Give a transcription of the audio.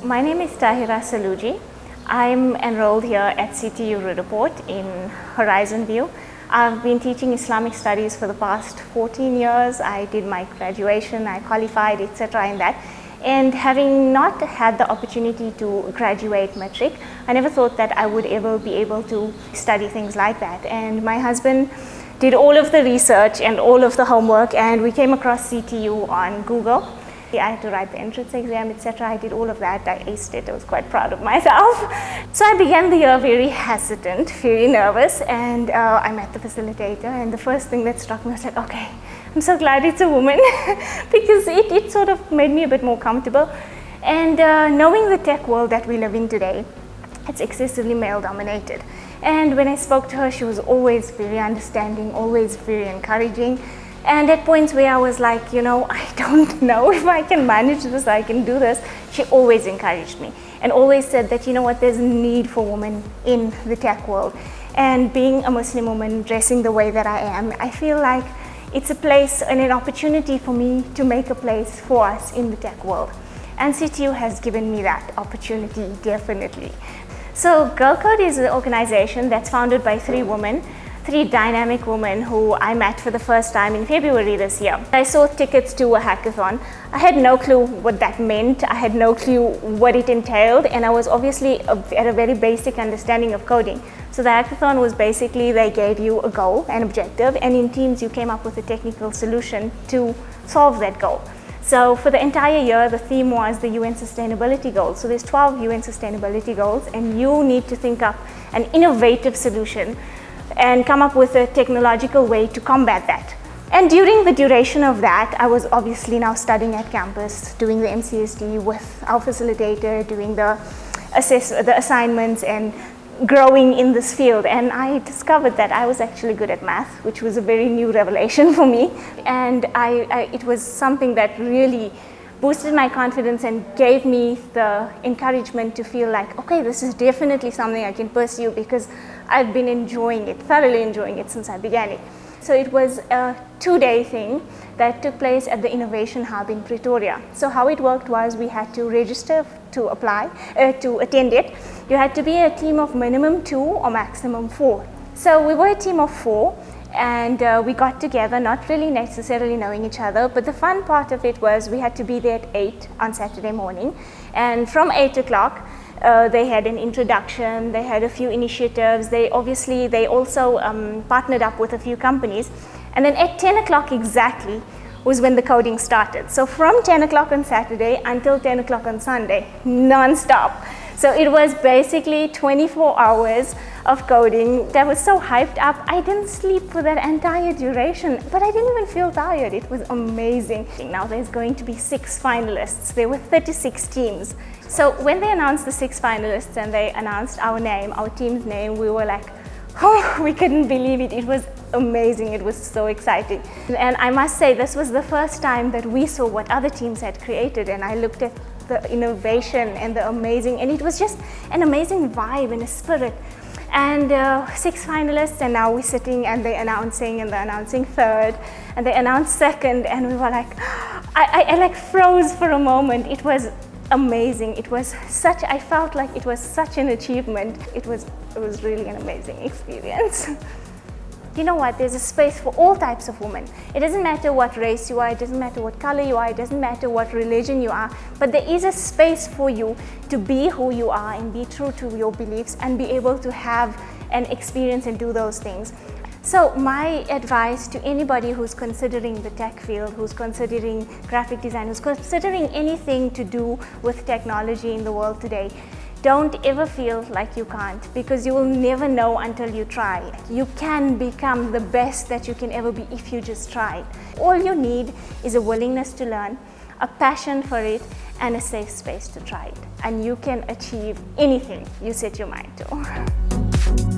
My name is Taahira Saloojee. I'm enrolled here at CTU in Horizon View. I've been teaching Islamic studies for the past 14 years. I did my graduation, I qualified, etc. in that. And having not had the opportunity to graduate matric, I never thought that I would ever be able to study things like that. And my husband did all of the research and all of the homework, and we came across CTU on Google. I had to write the entrance exam, etc. I did all of that. I aced it. I was quite proud of myself. So I began the year very hesitant, very nervous, and I met the facilitator, and the first thing that struck me was like, okay, I'm so glad it's a woman because it sort of made me a bit more comfortable. And knowing the tech world that we live in today, it's excessively male dominated. And when I spoke to her, she was always very understanding, always very encouraging. And at points where I was like, I don't know if I can manage this, I can do this, she always encouraged me and always said that, there's a need for women in the tech world. And being a Muslim woman, dressing the way that I am, I feel like it's a place and an opportunity for me to make a place for us in the tech world. And CTU has given me that opportunity, definitely. So Girl Code is an organization that's founded by three dynamic women who I met for the first time in February this year. I saw tickets to a hackathon. I had no clue what that meant. I had no clue what it entailed, and I was obviously at a very basic understanding of coding. So the hackathon was basically, they gave you a goal, an objective, and in teams you came up with a technical solution to solve that goal. So for the entire year, the theme was the UN Sustainability Goals. So there's 12 UN Sustainability Goals, and you need to think up an innovative solution and come up with a technological way to combat that. And during the duration of that, I was obviously now studying at campus, doing the MCSD with our facilitator, doing the assignments and growing in this field. And I discovered that I was actually good at math, which was a very new revelation for me. And it was something that really boosted my confidence and gave me the encouragement to feel like, okay, this is definitely something I can pursue because I've been enjoying it, thoroughly enjoying it since I began it. So it was a 2-day thing that took place at the Innovation Hub in Pretoria. So how it worked was we had to register to apply, to attend it. You had to be a team of minimum 2 or maximum 4. So we were a team of 4. And we got together, not really necessarily knowing each other, but the fun part of it was we had to be there at 8 on Saturday morning. And from 8 o'clock, they had an introduction, they had a few initiatives, they also partnered up with a few companies. And then at 10 o'clock exactly was when the coding started. So from 10 o'clock on Saturday until 10 o'clock on Sunday, non-stop. So it was basically 24 hours of coding. I was so hyped up. I didn't sleep for that entire duration, but I didn't even feel tired. It was amazing. Now there's going to be 6 finalists. There were 36 teams. So when they announced the 6 finalists and they announced our name, our team's name, we were like, oh, we couldn't believe it. It was amazing. It was so exciting. And I must say, this was the first time that we saw what other teams had created, and I looked at the innovation and the amazing, and it was just an amazing vibe and a spirit. And 6 finalists, and now we're sitting and they're announcing, and they're announcing 3rd, and they announced 2nd, and we were like, I like froze for a moment. It was amazing. I felt like it was such an achievement. It was really an amazing experience. You know what, there's a space for all types of women. It doesn't matter what race you are, it doesn't matter what color you are, it doesn't matter what religion you are, but there is a space for you to be who you are and be true to your beliefs and be able to have an experience and do those things. So my advice to anybody who's considering the tech field, who's considering graphic design, who's considering anything to do with technology in the world today, don't ever feel like you can't, because you will never know until you try. You can become the best that you can ever be if you just try. All you need is a willingness to learn, a passion for it, and a safe space to try it. And you can achieve anything you set your mind to.